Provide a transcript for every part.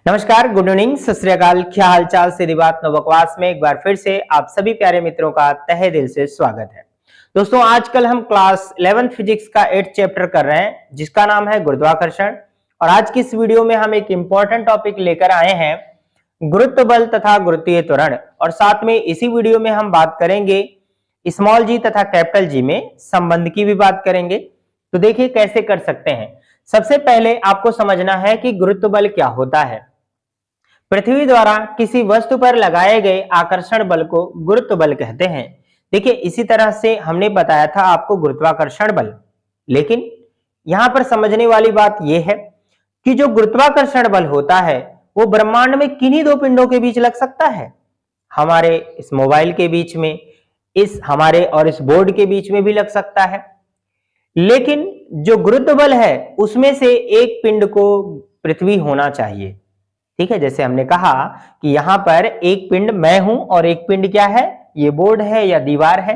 नमस्कार, good evening, सत श्री अकाल, क्या हालचाल। सीधी बात नो बकवास में एक बार फिर से आप सभी प्यारे मित्रों का तहे दिल से स्वागत है। दोस्तों, आजकल हम क्लास 11 फिजिक्स का 8th चैप्टर कर रहे हैं जिसका नाम है गुरुत्वाकर्षण। और आज की इस वीडियो में हम एक इंपॉर्टेंट टॉपिक लेकर आए हैं, गुरुत्व बल तथा गुरुत्वीय त्वरण। और साथ में इसी वीडियो में हम बात करेंगे स्मॉल जी तथा कैपिटल जी में संबंध की भी बात करेंगे। तो देखिए कैसे कर सकते हैं। सबसे पहले आपको समझना है कि गुरुत्व बल क्या होता है। पृथ्वी द्वारा किसी वस्तु पर लगाए गए आकर्षण बल को गुरुत्व बल कहते हैं। देखिए, इसी तरह से हमने बताया था आपको गुरुत्वाकर्षण बल। लेकिन यहां पर समझने वाली बात यह है कि जो गुरुत्वाकर्षण बल होता है वो ब्रह्मांड में किन्हीं दो पिंडों के बीच लग सकता है। हमारे इस मोबाइल के बीच में, इस हमारे और इस बोर्ड के बीच में भी लग सकता है। लेकिन जो गुरुत्व बल है उसमें से एक पिंड को पृथ्वी होना चाहिए। ठीक है, जैसे हमने कहा कि यहां पर एक पिंड मैं हूं और एक पिंड क्या है, ये बोर्ड है या दीवार है।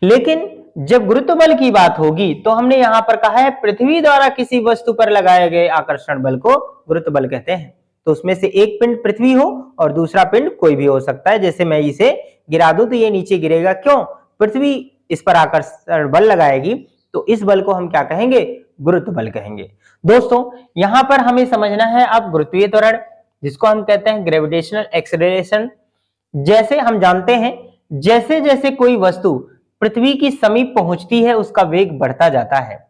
लेकिन जब गुरुत्व बल की बात होगी तो हमने यहां पर कहा है पृथ्वी द्वारा किसी वस्तु पर लगाए गए आकर्षण बल को गुरुत्व बल कहते हैं। तो उसमें से एक पिंड पृथ्वी हो और दूसरा पिंड कोई भी हो सकता है। जैसे मैं इसे गिरा दूं तो ये नीचे गिरेगा, क्यों? पृथ्वी इस पर आकर्षण बल लगाएगी, तो इस बल को हम क्या कहेंगे? गुरुत्व बल कहेंगे। दोस्तों, यहां पर हमें समझना है अब गुरुत्वीय त्वरण, जिसको हम कहते हैं ग्रेविटेशनल एक्सेलरेशन। जैसे हम जानते हैं, जैसे जैसे कोई वस्तु पृथ्वी की समीप पहुंचती है उसका वेग बढ़ता जाता है।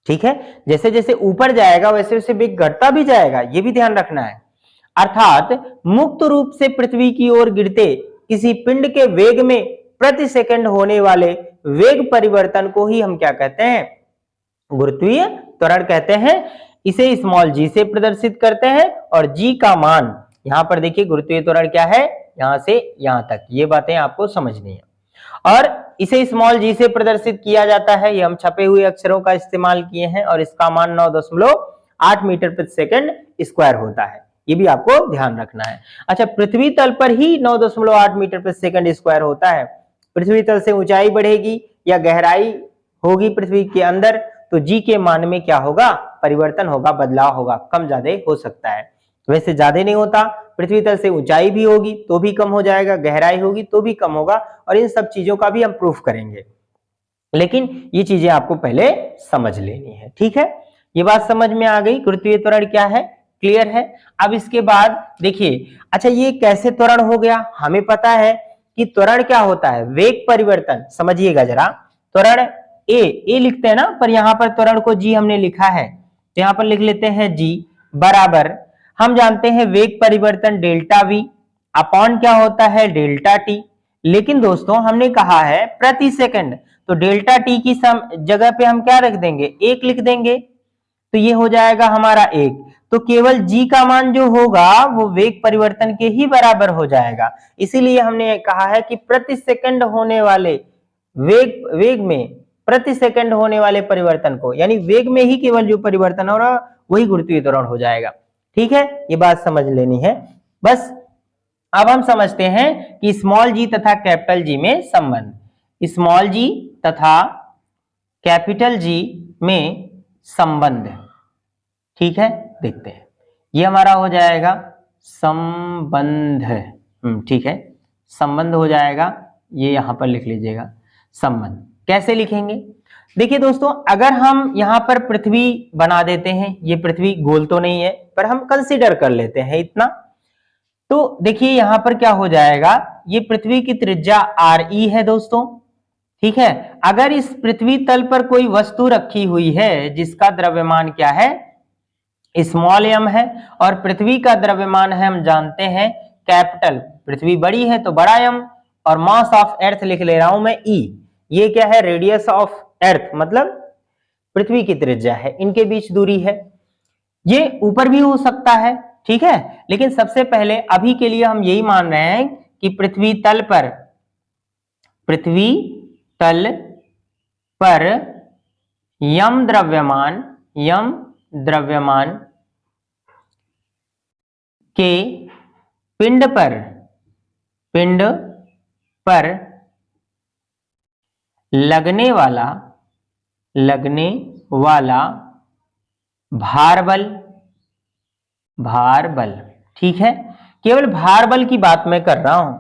ठीक है, जैसे जैसे ऊपर जाएगा वैसे वैसे वेग घटता भी जाएगा, ये भी ध्यान रखना है। अर्थात मुक्त रूप से पृथ्वी की ओर गिरते किसी पिंड के वेग में प्रति सेकंड होने वाले वेग परिवर्तन को ही हम क्या कहते हैं? गुरुत्वीय त्वरण कहते हैं। इसे स्मॉल जी से प्रदर्शित करते हैं और जी का मान, यहां पर देखिए गुरुत्वीय त्वरण क्या है, यहां से यहां तक, ये बातें आपको समझनी है। और इसे स्मॉल जी से प्रदर्शित किया जाता है, ये हम छपे हुए अक्षरों का इस्तेमाल किए हैं और इसका मान 9.8 मीटर प्रति सेकंड स्क्वायर होता है। ये भी आपको ध्यान रखना है। अच्छा, पृथ्वी तल पर ही 9.8 मीटर प्रति सेकंड स्क्वायर होता है। पृथ्वी तल से ऊंचाई बढ़ेगी या गहराई होगी पृथ्वी के अंदर, तो जी के मान में क्या होगा? परिवर्तन होगा, बदलाव होगा, कम ज्यादा हो सकता है। वैसे ज्यादा नहीं होता। पृथ्वी तल से ऊंचाई भी होगी तो भी कम हो जाएगा, गहराई होगी तो भी कम होगा, और इन सब चीजों का भी हम प्रूफ करेंगे। लेकिन ये चीजें आपको पहले समझ लेनी है। ठीक है, ये बात समझ में आ गई, गुरुत्वीय त्वरण क्या है, क्लियर है। अब इसके बाद देखिए, अच्छा ये कैसे त्वरण हो गया? हमें पता है कि त्वरण क्या होता है, वेग परिवर्तन। समझिएगा जरा, त्वरण ए लिखते हैं ना, पर यहां पर त्वरण को जी हमने लिखा है, तो यहां पर लिख लेते हैं जी बराबर, हम जानते हैं वेग परिवर्तन डेल्टा वी अपॉन क्या होता है, डेल्टा टी। लेकिन दोस्तों हमने कहा है प्रति सेकंड, तो डेल्टा टी की जगह पे हम क्या रख देंगे, एक लिख देंगे, तो ये हो जाएगा हमारा एक। तो केवल जी का मान जो होगा वो वेग परिवर्तन के ही बराबर हो जाएगा। इसीलिए हमने कहा है कि प्रति सेकंड होने वाले वेग में प्रति सेकंड होने वाले परिवर्तन को, यानी वेग में ही केवल जो परिवर्तन हो रहा वही गुरुत्वीय त्वरण हो जाएगा। ठीक है, ये बात समझ लेनी है बस। अब हम समझते हैं कि स्मॉल जी तथा कैपिटल जी में संबंध। स्मॉल जी तथा कैपिटल जी में संबंध, ठीक है, देखते हैं। ये हमारा हो जाएगा संबंध। ठीक है, संबंध हो जाएगा, ये यहां पर लिख लीजिएगा संबंध। कैसे लिखेंगे? देखिए दोस्तों, अगर हम यहां पर पृथ्वी बना देते हैं, ये पृथ्वी गोल तो नहीं है पर हम कंसीडर कर लेते हैं इतना, तो देखिए यहां पर क्या हो जाएगा, ये पृथ्वी की त्रिज्या आर ई है दोस्तों। ठीक है, अगर इस पृथ्वी तल पर कोई वस्तु रखी हुई है जिसका द्रव्यमान क्या है, स्मॉल एम है, और पृथ्वी का द्रव्यमान है, हम जानते हैं कैपिटल, पृथ्वी बड़ी है तो बड़ा एम, और मास ऑफ अर्थ लिख ले रहा हूं मैं ई। ये क्या है, रेडियस ऑफ अर्थ, मतलब पृथ्वी की त्रिज्या है, इनके बीच दूरी है। ये ऊपर भी हो सकता है, ठीक है, लेकिन सबसे पहले अभी के लिए हम यही मान रहे हैं कि पृथ्वी तल पर यम द्रव्यमान के पिंड पर लगने वाला भार बल भार बल, ठीक है। केवल भार बल की बात मैं कर रहा हूं,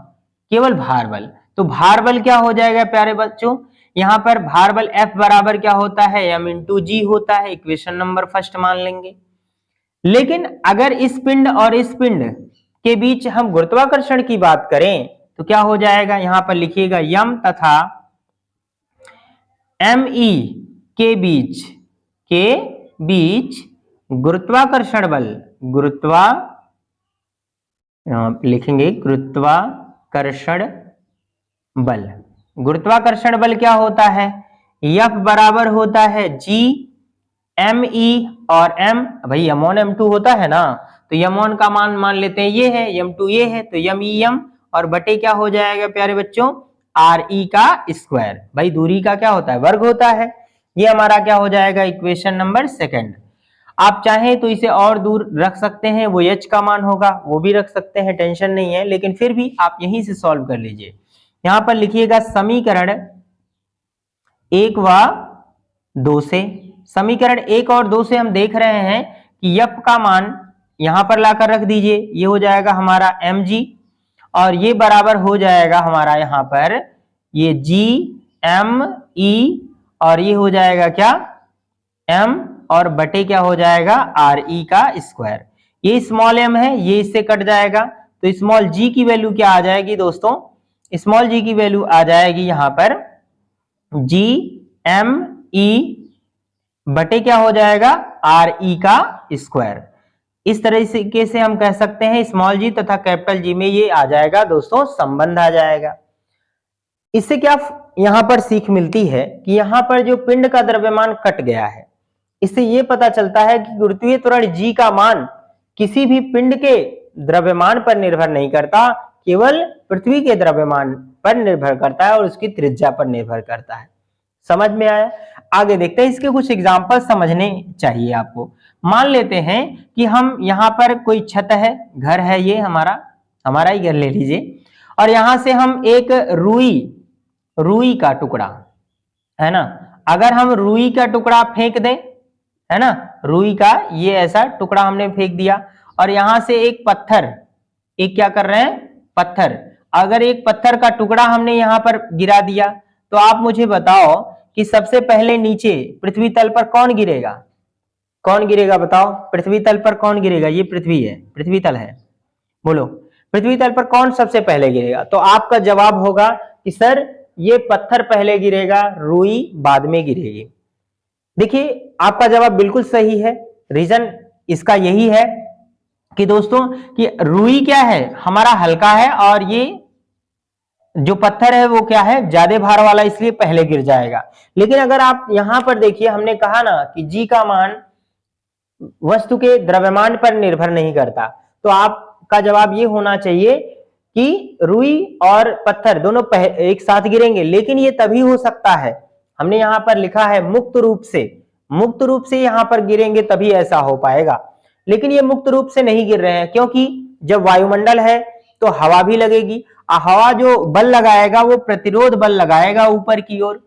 केवल भार बल। तो भार बल क्या हो जाएगा प्यारे बच्चों, यहां पर भार बल F बराबर क्या होता है, m इंटू जी होता है, इक्वेशन नंबर फर्स्ट मान लेंगे। लेकिन अगर इस पिंड और इस पिंड के बीच हम गुरुत्वाकर्षण की बात करें तो क्या हो जाएगा, यहां पर लिखिएगा यम तथा ME के बीच गुरुत्वाकर्षण बल, लिखेंगे गुरुत्वाकर्षण बल। गुरुत्वाकर्षण बल क्या होता है, F बराबर होता है G ME और M, भाई M1 M2 होता है ना, तो M1 का मान लेते हैं ये है, M2 ये है, तो MEM और बटे क्या हो जाएगा प्यारे बच्चों, RE का स्क्वायर। भाई दूरी का क्या होता है, वर्ग होता है। ये हमारा क्या हो जाएगा, इक्वेशन नंबर सेकंड। आप चाहें तो इसे और दूर रख सकते हैं, वो h का मान होगा, वो भी रख सकते हैं, टेंशन नहीं है, लेकिन फिर भी आप यहीं से सॉल्व कर लीजिए। यहां पर लिखिएगा समीकरण 1 व 2 से, समीकरण 1 और 2 से हम देख रहे हैं कि F का मान यहां पर लाकर रख दीजिए, ये हो जाएगा हमारा mg और ये बराबर हो जाएगा हमारा यहां पर ये GME और ये हो जाएगा क्या m और बटे क्या हो जाएगा RE का स्क्वायर। ये स्मॉल m है, ये इससे कट जाएगा, तो स्मॉल g की वैल्यू क्या आ जाएगी दोस्तों, स्मॉल g की वैल्यू आ जाएगी यहां पर GME बटे क्या हो जाएगा RE का स्क्वायर। इस तरीके से हम कह सकते हैं स्मॉल g तथा कैपिटल G में ये आ जाएगा दोस्तों, संबंध आ जाएगा। इससे क्या यहां पर सीख मिलती है कि यहां पर जो पिंड का द्रव्यमान कट गया है, इससे ये पता चलता है कि गुरुत्वीय त्वरण G का मान किसी भी पिंड के द्रव्यमान पर निर्भर नहीं करता, केवल पृथ्वी के द्रव्यमान पर निर्भर करता है और उसकी त्रिज्या पर निर्भर करता है। समझ में आया? आगे देखते हैं, इसके कुछ एग्जाम्पल समझने चाहिए आपको। मान लेते हैं कि हम यहाँ पर कोई छत है, घर है, ये हमारा ही घर ले लीजिए, और यहां से हम एक रुई का टुकड़ा है ना, अगर हम रुई का टुकड़ा फेंक दें, है ना, रुई का ये ऐसा टुकड़ा हमने फेंक दिया, और यहां से एक पत्थर, एक क्या कर रहे हैं, पत्थर, अगर एक पत्थर का टुकड़ा हमने यहां पर गिरा दिया, तो आप मुझे बताओ कि सबसे पहले नीचे पृथ्वी तल पर कौन गिरेगा, कौन गिरेगा बताओ, पृथ्वी तल पर कौन गिरेगा, ये पृथ्वी है, पृथ्वी तल है, बोलो पृथ्वी तल पर कौन सबसे पहले गिरेगा, तो आपका जवाब होगा कि सर ये पत्थर पहले गिरेगा, रुई बाद में गिरेगी। देखिए आपका जवाब बिल्कुल सही है, रीजन इसका यही है कि दोस्तों कि रुई क्या है, हमारा हल्का है, और ये जो पत्थर है वो क्या है, ज्यादा भार वाला, इसलिए पहले गिर जाएगा। लेकिन अगर आप यहां पर देखिए, हमने कहा ना कि जी का मान वस्तु के द्रव्यमान पर निर्भर नहीं करता, तो आपका जवाब ये होना चाहिए कि रुई और पत्थर दोनों एक साथ गिरेंगे, लेकिन ये तभी हो सकता है, हमने यहां पर लिखा है मुक्त रूप से यहां पर गिरेंगे तभी ऐसा हो पाएगा। लेकिन ये मुक्त रूप से नहीं गिर रहे हैं, क्योंकि जब वायुमंडल है तो हवा भी लगेगी, हवा जो बल लगाएगा वो प्रतिरोध बल लगाएगा ऊपर की ओर,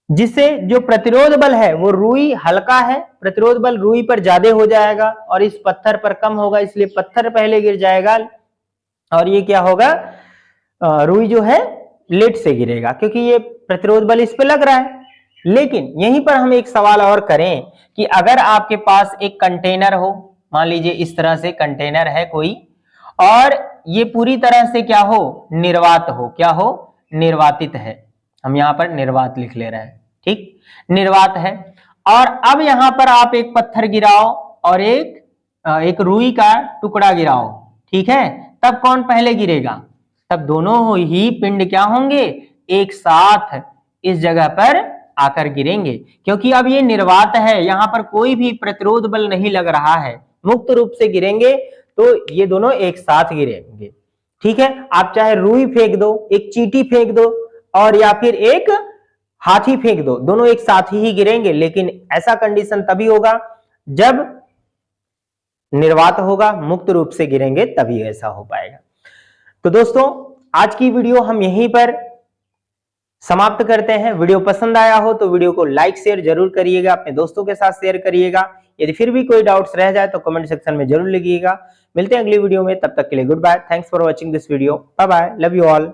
जिससे जो प्रतिरोध बल है वो रुई हल्का है, प्रतिरोध बल रुई पर ज्यादा हो जाएगा और इस पत्थर पर कम होगा, इसलिए पत्थर पहले गिर जाएगा और ये क्या होगा, रुई जो है लेट से गिरेगा, क्योंकि ये प्रतिरोध बल इस पे लग रहा है। लेकिन यहीं पर हम एक सवाल और करें कि अगर आपके पास एक कंटेनर हो, मान लीजिए इस तरह से कंटेनर है कोई, और ये पूरी तरह से क्या हो, निर्वात हो, क्या हो, निर्वातित है, हम यहां पर निर्वात लिख ले रहे हैं, ठीक, निर्वात है, और अब यहां पर आप एक पत्थर गिराओ और एक रुई का टुकड़ा गिराओ, ठीक है, तब कौन पहले गिरेगा, तब दोनों ही पिंड क्या होंगे, एक साथ इस जगह पर आकर गिरेंगे, क्योंकि अब ये निर्वात है, यहां पर कोई भी प्रतिरोध बल नहीं लग रहा है, मुक्त रूप से गिरेंगे तो ये दोनों एक साथ गिरेंगे, ठीक है। आप चाहे रुई फेंक दो, एक चींटी फेंक दो, और या फिर एक हाथी फेंक दो, दोनों एक साथ ही गिरेंगे, लेकिन ऐसा कंडीशन तभी होगा जब निर्वात होगा, मुक्त रूप से गिरेंगे तभी ऐसा हो पाएगा। तो दोस्तों आज की वीडियो हम यहीं पर समाप्त करते हैं। वीडियो पसंद आया हो तो वीडियो को लाइक शेयर जरूर करिएगा, अपने दोस्तों के साथ शेयर करिएगा। यदि फिर भी कोई डाउट्स रह जाए तो कमेंट सेक्शन में जरूर लिखिएगा। मिलते हैं अगली वीडियो में, तब तक के लिए goodbye. Thanks for watching this video. Bye bye, love you all.